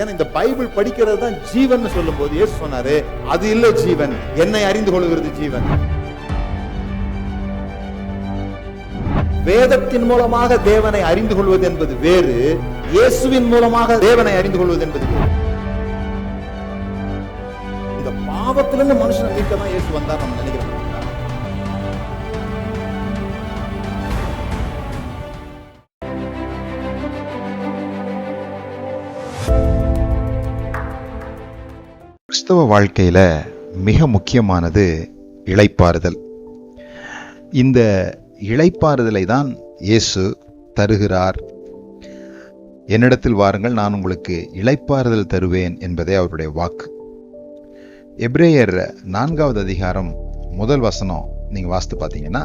ஏன்னா இந்த பைபிள் படிக்கிறது தான் ஜீவன் சொல்லும் போது இயேசு சொன்னாரு, அது இல்லை ஜீவன், என்னை அறிந்து கொள்கிறது ஜீவன். வேதத்தின் மூலமாக தேவனை அறிந்து கொள்வது என்பது வேறு, இயேசுவின் மூலமாக தேவனை அறிந்து கொள்வது என்பது வேறு. இந்த பாவத்திலிருந்து மனுஷனை மீட்க தான் இயேசு வந்தார் நம்ம நினைக்கிறோம். கிறிஸ்தவ வாழ்க்கையில் மிக முக்கியமானது இளைப்பாறுதல். இந்த இளைப்பாறுதலை தான் இயேசு தருகிறார். என்னிடத்தில் வாருங்கள், நான் உங்களுக்கு இளைப்பாறுதல் தருவேன் என்பதே அவருடைய வாக்கு. எபிரேயர் 4வது அதிகாரம் 1 வசனம் நீங்கள் வாசித்து பார்த்தீங்கன்னா,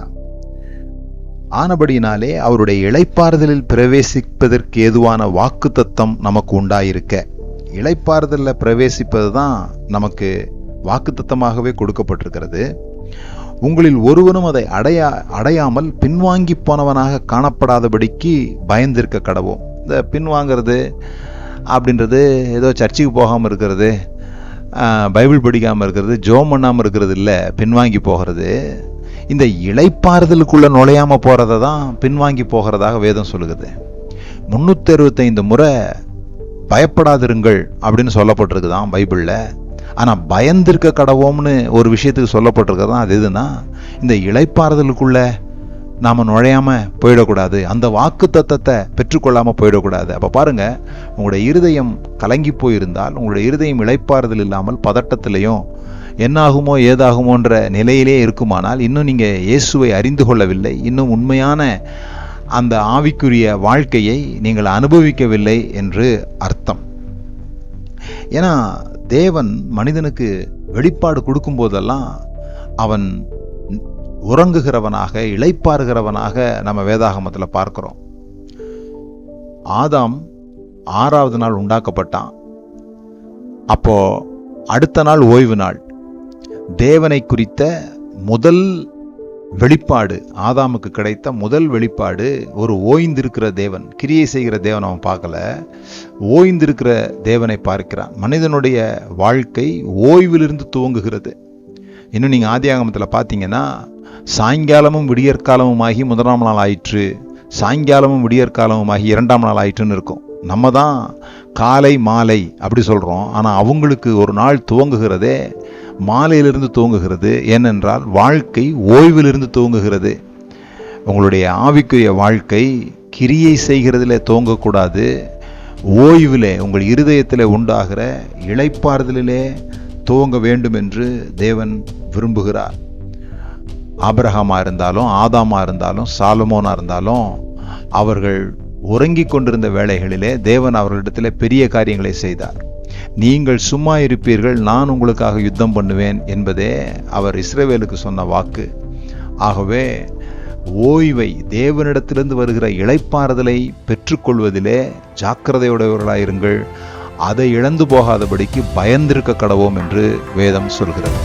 ஆனபடியினாலே அவருடைய இளைப்பாறுதலில் பிரவேசிப்பதற்கு ஏதுவான வாக்கு தத்தம் நமக்கு உண்டாயிருக்க. இளைப்பாறுதலில் பிரவேசிப்பது தான் நமக்கு வாக்குத்தத்தமாகவே கொடுக்கப்பட்டிருக்கிறது. உங்களில் ஒருவனும் அதை அடையாமல் பின்வாங்கி போனவனாக காணப்படாதபடிக்கு பயந்திருக்க கடவோம். இந்த பின்வாங்கிறது அப்படின்றது ஏதோ சர்ச்சுக்கு போகாமல் இருக்கிறது, பைபிள் படிக்காமல் இருக்கிறது, ஜோம் பண்ணாமல் இருக்கிறது இல்லை. பின்வாங்கி போகிறது, இந்த இளைப்பாறுதலுக்குள்ளே நுழையாமல் போகிறத தான் பின்வாங்கி போகிறதாக வேதம் சொல்லுகிறது. 365 முறை பயப்படாதிருங்கள் அப்படின்னு சொல்லப்பட்டிருக்குதான் பைபிளில். ஆனால் பயந்திருக்க கடவோம்னு ஒரு விஷயத்துக்கு சொல்லப்பட்டிருக்கதான். அது எதுனா, இந்த இளைப்பாறுதலுக்குள்ள நாம் நுழையாமல் போயிடக்கூடாது, அந்த வாக்கு தத்தத்தை பெற்றுக்கொள்ளாமல் போயிடக்கூடாது. அப்போ பாருங்கள், உங்களுடைய இருதயம் கலங்கி போயிருந்தால், உங்களுடைய இருதயம் இளைப்பாறுதல் இல்லாமல் பதட்டத்திலையும் என்னாகுமோ ஏதாகுமோன்ற நிலையிலே இருக்குமானால், இன்னும் நீங்கள் இயேசுவை அறிந்து கொள்ளவில்லை, இன்னும் உண்மையான அந்த ஆவிக்குரிய வாழ்க்கையை நீங்கள் அனுபவிக்கவில்லை என்று அர்த்தம். ஏன்னா தேவன் மனிதனுக்கு வெளிப்பாடு கொடுக்கும் போதெல்லாம் அவன் உறங்குகிறவனாக, இளைப்பாறுகிறவனாக நம்ம வேதாகமத்தில் பார்க்கிறோம். ஆதாம் 6வது நாள் உண்டாக்கப்பட்டான். அப்போ அடுத்த நாள் ஓய்வு நாள். தேவனை குறித்த முதல் வெளிப்பாடு, ஆதாமுக்கு கிடைத்த முதல் வெளிப்பாடு, ஒரு ஓய்ந்திருக்கிற தேவன், கிரியை செய்கிற தேவன் அவன் பார்க்கல, ஓய்ந்திருக்கிற தேவனை பார்க்கிறான். மனிதனுடைய வாழ்க்கை ஓய்விலிருந்து துவங்குகிறது. இன்னும் நீங்கள் ஆதியாகமத்தில் பார்த்தீங்கன்னா, சாயங்காலமும் விடியற்காலமுமாகி 1ஆம் நாள் ஆயிற்று, சாயங்காலமும் விடியற்காலமுமாகி 2ஆம் நாள் ஆயிற்றுன்னு இருக்கும். நம்ம தான் காலை மாலை அப்படி சொல்கிறோம். ஆனால் அவங்களுக்கு ஒரு நாள் துவங்குகிறதே மாலையிலிருந்து துவங்குகிறது. ஏனென்றால் வாழ்க்கை ஓய்விலிருந்து துவங்குகிறது. உங்களுடைய ஆவிக்குரிய வாழ்க்கை கிரியை செய்கிறதில் துவங்கக்கூடாது, ஓய்விலே, உங்கள் இருதயத்தில் உண்டாகிற இளைப்பாறுதலிலே துவங்க வேண்டும் என்று தேவன் விரும்புகிறார். ஆபிரகாமா இருந்தாலும், ஆதாமா இருந்தாலும், சாலமோனா இருந்தாலும், அவர்கள் உறங்கிக் கொண்டிருந்த வேளைகளிலே தேவன் அவர்களிடத்தில் பெரிய காரியங்களை செய்தார். நீங்கள் சும்மா இருப்பீர்கள், நான் உங்களுக்காக யுத்தம் பண்ணுவேன் என்பதே அவர் இஸ்ரவேலுக்கு சொன்ன வாக்கு. ஆகவே ஓய்வை, தேவனிடத்திலிருந்து வருகிற இளைப்பாறுதலை பெற்றுக்கொள்வதிலே ஜாக்கிரதையுடையவர்களாயிருங்கள். அதை இழந்து போகாதபடிக்கு பயந்திருக்க கடவோம் என்று வேதம் சொல்கிறது.